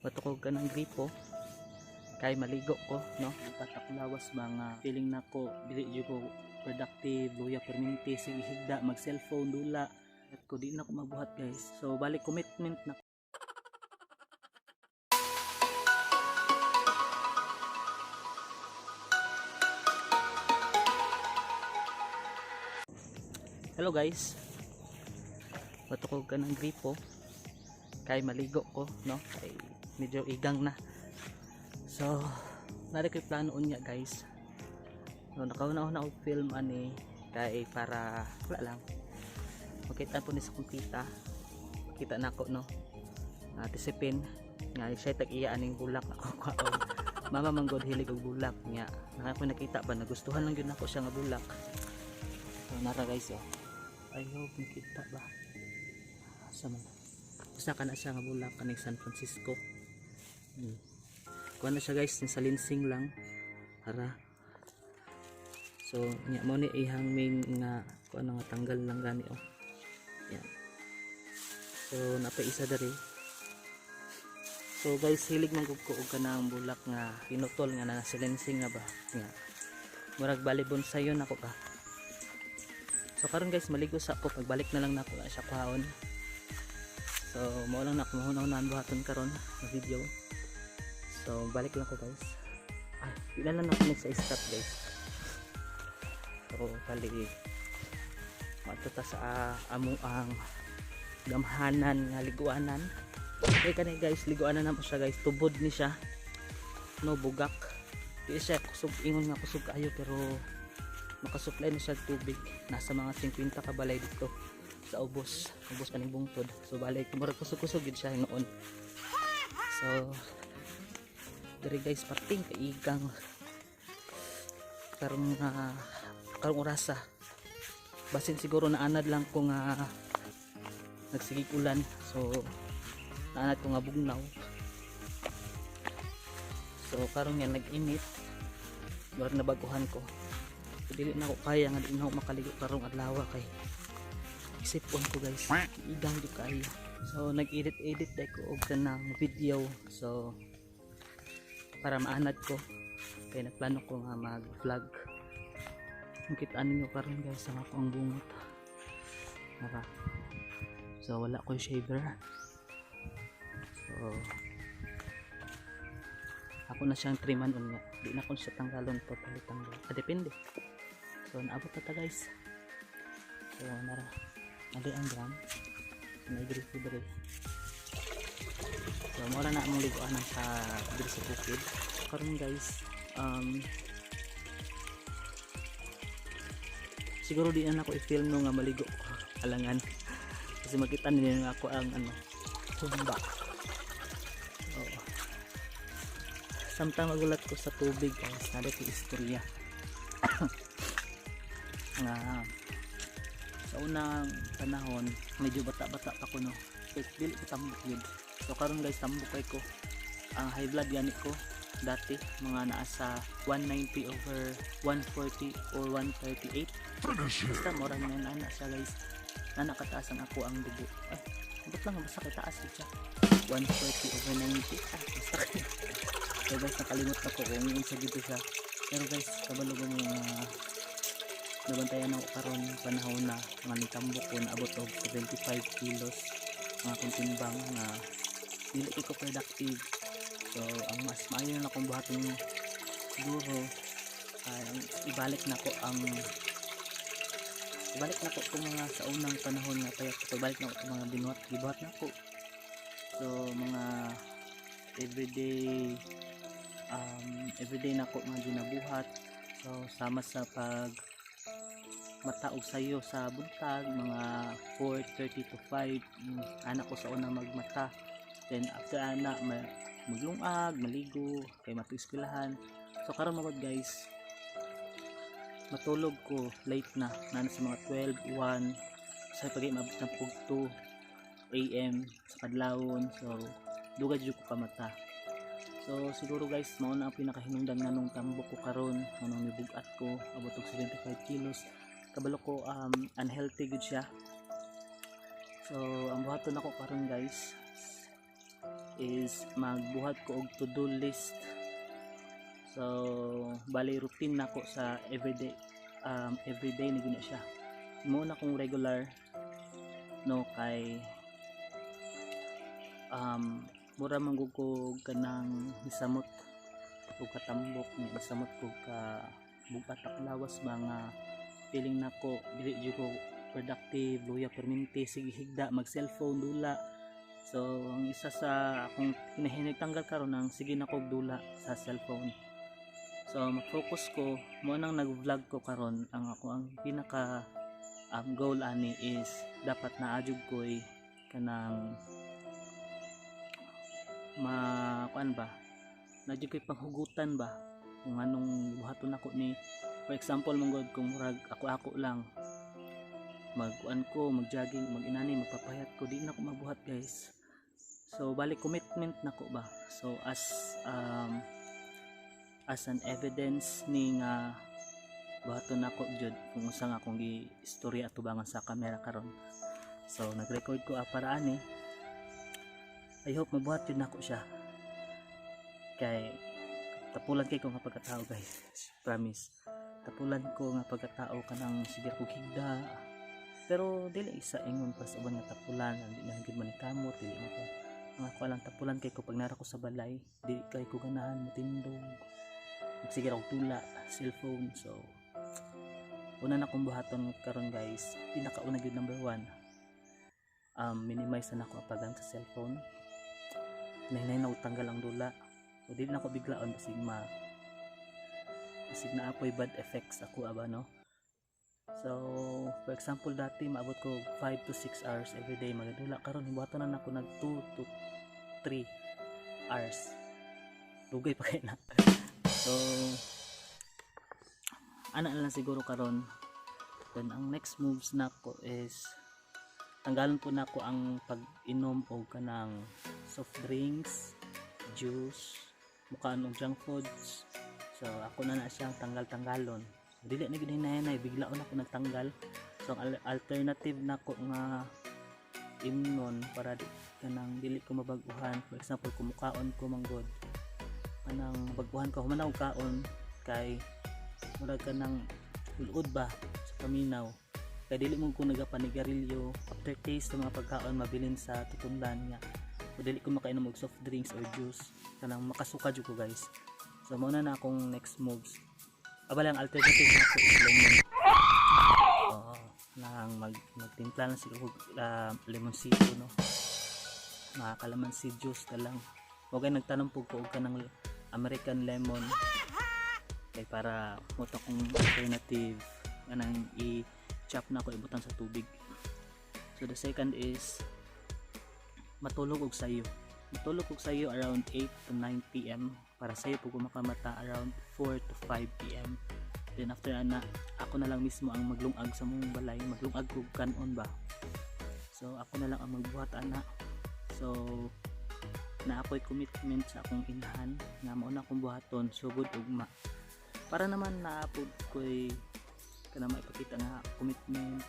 Matukog ka ng gripo kay maligo ko no tatak-lawas mga feeling nako dili jud ko productive luya perminti sige higda mag cellphone dula at ko di na ko magbuhat guys, so balik commitment na. Hello guys, matukog ka ng gripo kay maligo ko no kay medyo igang na. So nari ko'y plano unya guys, so nakauna-una og film ani kay para wala lang makita po ni sa kumpita kita nako no tisipin nga siya tag-iya aning bulak ako kaon mama manggod hilig og bulak nya ako nakita ba nagustuhan lang gyud nako siya nga bulak. So nara guys oh, I hope nakita ba asa man usa ka na siya nga bulak kaning San Francisco. Kuha na siya guys sa linsing lang para so nya mo ni ihang main nga kuha na nga tanggal lang gani oh yan. So napay isa diri, so guys hilig man ko og kanang bulak nga pinutol nga na sa linsing nga ba nga murag balibon sayo nako ka. So karon guys maligo sa ako pagbalik na lang nako sa kuhaon. So mao lang nako mahunaw buhaton karon na video. So balik lang ko guys. Ay, ilan lang ako sa stop guys. So bali matuta sa amo ang gamhanan nga liguanan. Okay kanay guys, liguanan na po siya guys. Tubod ni siya. No bugak. Di siya kusog ingon nga kusog kayo pero makasupply na siya tubig. Nasa mga 50 ka balay dito sa ubos kaning bungtod. So bali kumurag kusog-kusog gid siya noon. So dari guys parting kaigang karong orasa basin siguro naanad lang ko nga nagsigig ulan, so naanad ko nga bugnaw. So karong yan nag-init murag nabaguhan ko, so dili na ko kaya nga di na ako makaligo karong adlaw kay isipon ko guys igang di kayo. So nag-edit dai ko og tanang video so para maanad ko kaya nagplano ko nga mag vlog. Makita ninyo karon guys sa akong bungot nara, so wala ko shaver, so ako na siyang triman unya di na ko siya tanggalon totally tanggal depende. So naabot na ta guys, so nara nadi ang drum may gripo dere. So mura na among liguan sa diri sa bukid karon guys. Siguro di na ako i-film no nga maligo ko alangan kasi makita ninyo nga ako ang humba. So samtang magulat ko sa tubig guys nada ko istorya nga sa unang panahon medyo bata-bata pa ko no, dili ko tambok yun. So karon guys tambok kay ko ang high blood ganit ko dati mga naasa 190 over 140 or 138 basta mura na ana siya guys na nakataas ang ako ang dugo. Ay abot lang basta kay taas siya 140 over 90 basta so guys nakalimot ako kung sa dito siya, pero guys kabalo ko mga nabantayan ako karon panahon na mga nitambok ko na abot og 75 kilos mga kuntimbang na dili ko productive. So ang mas maayo na akong buhaton siguro ay ibalik na ko itong mga sa unang panahon nga kaya ibalik na ko itong mga gibuhat na ko. So mga everyday na ko mga ginabuhat. So sama sa pag mataog sayo sa buntag mga 4:30 to 5 anak ko sa unang magmata, then after anak maglungag maligo kay matuiskulahan. So karon magod guys matulog ko late na sa mga 12:01 sa pagay mabot ng 2 AM sa kadlawon. So dugay jud ko kamata. So siguro guys mao na ang pinakahinungdan nga nung tambok ko karon nung nibugat ko abot og 75 kilos. Kabalo ko unhealthy gud siya. So ang buhaton ako karon guys is magbuhat ko og to-do list. So bali routine nako sa everyday ni gina siya. Muna kong regular no kay mura manggug ko kanang misamot o katambok ni misamot ko ka bugat ak lawas mga feeling nako dili jud ko productive, luya perminti sige higda mag cellphone dula. So ang isa sa akong hinahinagtanggal karon nang sige na ko dula sa cellphone. So mag-focus ko mo nang nag-vlog ko karon. Ang ako ang pinaka goal ani is dapat naadjud koy kanang kuan ba naadjud koy panghugutan ba kung anong buhaton ako ni, for example manggod kung murag ako lang magkuan ko, mag-jogging, mag-inani, magpapayat ko, di na ako mabuhat guys. So balik commitment nako ba. So as an evidence ni nga buhaton nako jud kung usa nga akong gi-istorya atubangan sa camera karon. So nag-record ko para ani. I hope mabuhat jud nako siya. Kay tapulan kay ko nga pagkatao guys. Promise. Tapulan ko nga pagkatao kanang sige ko higda. Pero dili isa ingon pa sa uban nga tapulan, di na gid man kamot, dili na ko. Ang ako lang tapulan kay ko pag nara ko sa balay, di kay ko ganahan matindog. Sige ra og tula, cellphone. So una na kong buhaton karon guys. Pinakauna gyud number 1. Minimize na ako apagan sa cellphone. Nahinay na tanggal ang dula. So dili na ko biglaon basig na apoy bad effects ako aba no. So for example dati maabot ko 5 to 6 hours every day magadula, karon hibuhaton na nako nag 2 to 3 hours. Dugay pa kay na. So ana lang siguro karon. Then ang next moves nako is tanggalon po nako ang pag-inom og kanang soft drinks, juice, mukaan og junk foods. So ako na siyang tanggal-tanggalon. Dili na gid hinay biglaon ako nagtanggal. So ang alternative nako nga imnon para kanang dili ko mabaguhan, for example kumukaon ko manggod kanang baguhan ko humanaw kaon kay murag kanang ulod ba sa paminaw, kay dili mo ko nagapanigarilyo aftertaste sa mga pagkaon mabilin sa tutundan niya. So dili ko makainom og soft drinks or juice kanang makasuka jud ko guys. So mao na akong next moves. Abala ang alternative na is lemon. Nang magtimpla lang siguro lemonsito no. Mga kalamansi juice ka lang. Huwag kayo nagtanong po ko ka ng American lemon. Kaya para muto kong alternative kanang i-chop na ako ibutan sa tubig. So the second is matulog og sayo. Matulog og sayo around 8 to 9 PM. Para sayo po kumakamata around 4 to 5 PM. Then after ana, ako na lang mismo ang maglungag sa mong balay, maglungag ko kanon ba. So ako na lang ang magbuhat ana. So na ako'y commitment sa akong inahan nga mao na akong buhaton sugod ugma. Para naman naapod ko'y kana maipakita nga commitment.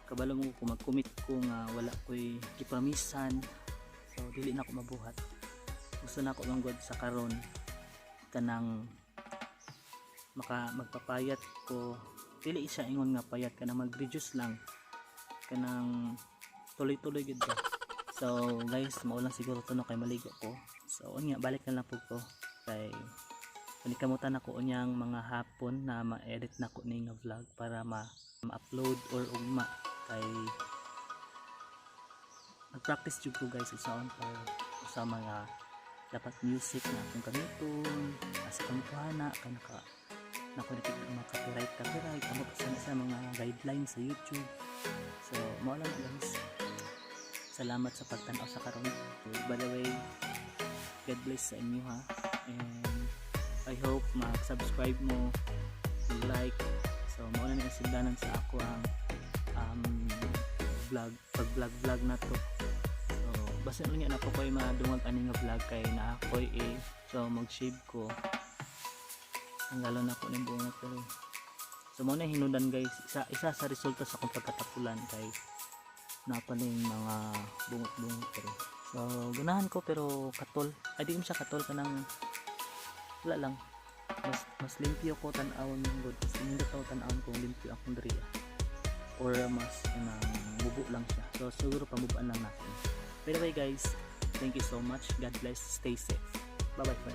Kabalo mo ko mag-commit ko nga wala ko'y gipromisan. So dili na ako mabuhat. Gusto na ako manggod sa karon kanang magpapayat ko, dili siya ingon nga payat kanang mag-reduce lang kanang tuloy-tuloy gid ka. So guys, mao lang siguro to no kay maligo ko. So unya balik na lang pug ko kay panikamutan ako unyang mga hapon na ma-edit na ko ning vlog para ma-upload or ugma kay mag-practice jud ko guys sa sa mga dapat music na akong gamiton asa kang kuhana kanaka nakunikit ang mga copyright amo sa mga guidelines sa YouTube. So mo lang guys, salamat sa pagtanaw sa karon. By the way, God bless sa inyo ha, and I hope mag-subscribe mo, like. So mo lang ang sigdanan sa ako ang vlog na to. Basta lang yan ako ko'y madungag ani nga vlog kay na ako'y so mag-shave ko ang galon ako ng bungot ko. So muna hinudan guys, isa sa resulta sa akong pagkatapulan kay napaling mga bungot-bungot ko. So gunahan ko pero katol ay di ko siya katol kanang wala lang, mas limpyo ko tan-awon good, mas limpyo ko tan-awon kung limpyo akong diriya or mas bubo lang siya. So siguro pamubaan lang natin. By the way guys, thank you so much, God bless, stay safe, bye bye.